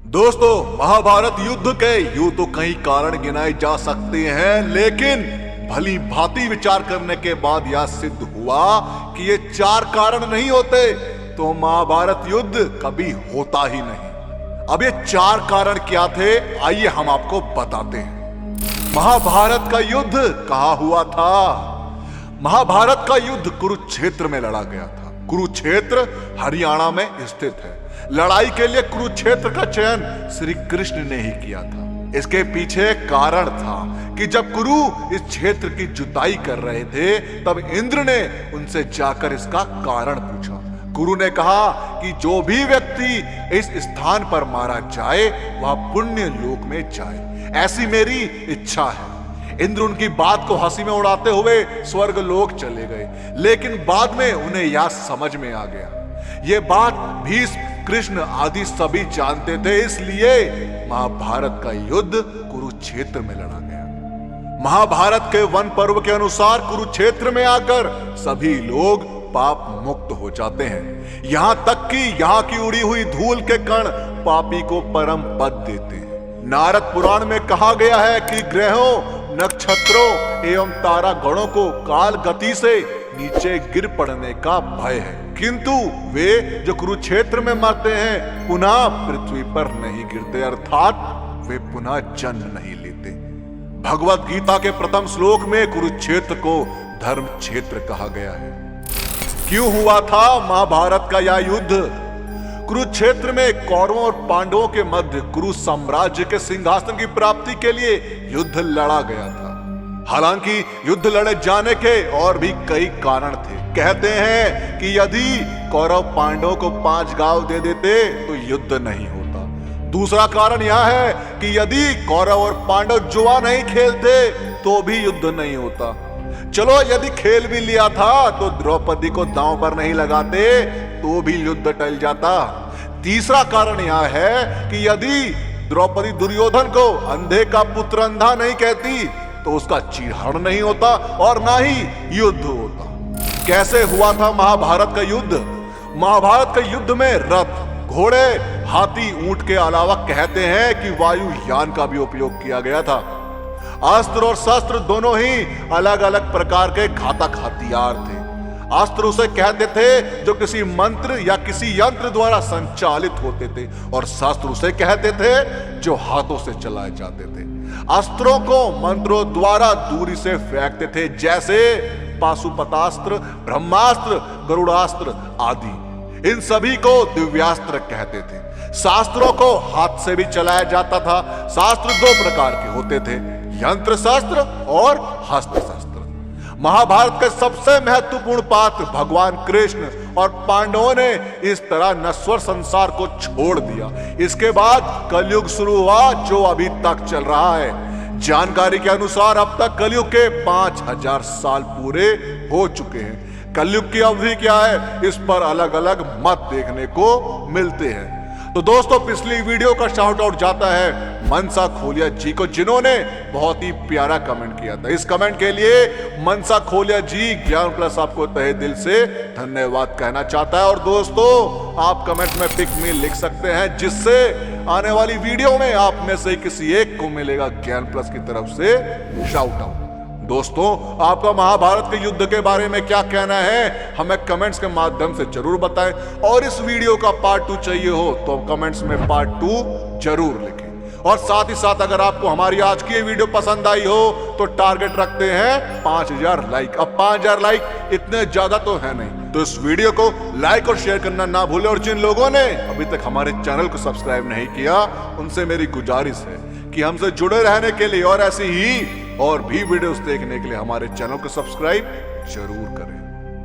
दोस्तों, महाभारत युद्ध के यूं तो कई कारण गिनाए जा सकते हैं, लेकिन भली भांति विचार करने के बाद यह सिद्ध हुआ कि ये चार कारण नहीं होते तो महाभारत युद्ध कभी होता ही नहीं। अब ये चार कारण क्या थे, आइए हम आपको बताते हैं। महाभारत का युद्ध कहाँ हुआ था? महाभारत का युद्ध कुरुक्षेत्र में लड़ा गया था। कुरुक्षेत्र हरियाणा में स्थित है। लड़ाई के लिए कुरुक्षेत्र का चयन श्री कृष्ण ने ही किया था। इसके पीछे कारण था कि जब कुरु इस क्षेत्र की जुताई कर रहे थे, तब इंद्र ने उनसे जाकर इसका कारण पूछा। गुरु ने कहा कि जो भी व्यक्ति इस स्थान पर मारा जाए वह पुण्य लोक में जाए, ऐसी मेरी इच्छा है। इंद्र उनकी बात को हंसी में उड़ाते हुए स्वर्ग लोक चले गए, लेकिन बाद में उन्हें यह समझ में आ गया। ये बात भीष्म, कृष्ण आदि सभी जानते थे, इसलिए महाभारत का युद्ध कुरुक्षेत्र में लड़ा गया। महाभारत के वन पर्व के अनुसार कुरुक्षेत्र में आकर सभी लोग पाप मुक्त हो जाते हैं। यहां तक कि यहां की उड़ी हुई धूल के कण पापी को परम पद देते हैं। नारद पुराण में कहा गया है कि ग्रहों, नक्षत्रों एवं तारा गणों को काल गति से नीचे गिर पड़ने का भय है, किंतु वे जो कुरुक्षेत्र में मरते हैं पुनः पृथ्वी पर नहीं गिरते, अर्थात वे पुनः जन्म नहीं लेते। भगवत गीता के प्रथम श्लोक में कुरुक्षेत्र को धर्म क्षेत्र कहा गया है। क्यों हुआ था महाभारत का यह युद्ध? कुरुक्षेत्र में कौरवों और पांडवों के मध्य कुरु साम्राज्य के सिंहासन की प्राप्ति के लिए युद्ध लड़ा गया था। हालांकि युद्ध लड़े जाने के और भी कई कारण थे। कहते हैं कि यदि कौरव पांडवों को 5 गांव दे देते तो युद्ध नहीं होता। दूसरा कारण यह है कि यदि कौरव और पांडव जुआ नहीं खेलते तो भी युद्ध नहीं होता। चलो, यदि खेल भी लिया था तो द्रौपदी को दांव पर नहीं लगाते तो भी युद्ध टल जाता। तीसरा कारण यह है कि यदि द्रौपदी दुर्योधन को अंधे का पुत्र अंधा नहीं कहती तो उसका चीरहरण नहीं होता और ना ही युद्ध होता। कैसे हुआ था महाभारत का युद्ध? महाभारत का युद्ध में रथ, घोड़े, हाथी, ऊंट के अलावा कहते हैं कि वायुयान का भी उपयोग किया गया था। अस्त्र और शस्त्र दोनों ही अलग अलग प्रकार के घातक हथियार थे। अस्त्र उसे कहते थे जो किसी मंत्र या किसी यंत्र द्वारा संचालित होते थे, और शस्त्र उसे कहते थे जो हाथों से चलाए जाते थे। अस्त्रों को मंत्रों द्वारा दूरी से फेंकते थे, जैसे पाशुपतास्त्र, ब्रह्मास्त्र, गरुड़ास्त्र आदि। इन सभी को दिव्यास्त्र कहते थे। शास्त्रों को हाथ से भी चलाया जाता था। शास्त्र 2 प्रकार के होते थे, यंत्र शास्त्र और हस्त शास्त्र। महाभारत के सबसे महत्वपूर्ण पात्र भगवान कृष्ण और पांडवों ने इस तरह नश्वर संसार को छोड़ दिया। इसके बाद कलयुग शुरू हुआ, जो अभी तक चल रहा है। जानकारी के अनुसार अब तक कलयुग के 5000 साल पूरे हो चुके हैं। कलयुग की अवधि क्या है, इस पर अलग अलग मत देखने को मिलते हैं। तो दोस्तों, पिछली वीडियो का शाउट आउट जाता है मनसा खोलिया जी को, जिन्होंने बहुत ही प्यारा कमेंट किया था। इस कमेंट के लिए मनसा खोलिया जी ज्ञान प्लस आपको तहे दिल से धन्यवाद कहना चाहता है। और दोस्तों, आप कमेंट में पिक मी लिख सकते हैं, जिससे आने वाली वीडियो में आप में से किसी एक को मिलेगा ज्ञान प्लस की तरफ से शाउट आउट। दोस्तों, आपका महाभारत के युद्ध के बारे में क्या कहना है, हमें कमेंट्स के माध्यम से जरूर बताएं। और इस वीडियो का पार्ट 2 चाहिए हो तो कमेंट्स में पार्ट 2 जरूर लिखें। और साथ ही साथ अगर आपको हमारी आज की ये वीडियो पसंद आई हो तो टारगेट रखते हैं 5000 लाइक। अब 5000 लाइक इतने ज्यादा तो है नहीं, तो इस वीडियो को लाइक और शेयर करना ना भूलें। और जिन लोगों ने अभी तक हमारे चैनल को सब्सक्राइब नहीं किया, उनसे मेरी गुजारिश है कि हमसे जुड़े रहने के लिए और ऐसी ही और भी वीडियोस देखने के लिए हमारे चैनल को सब्सक्राइब जरूर करें।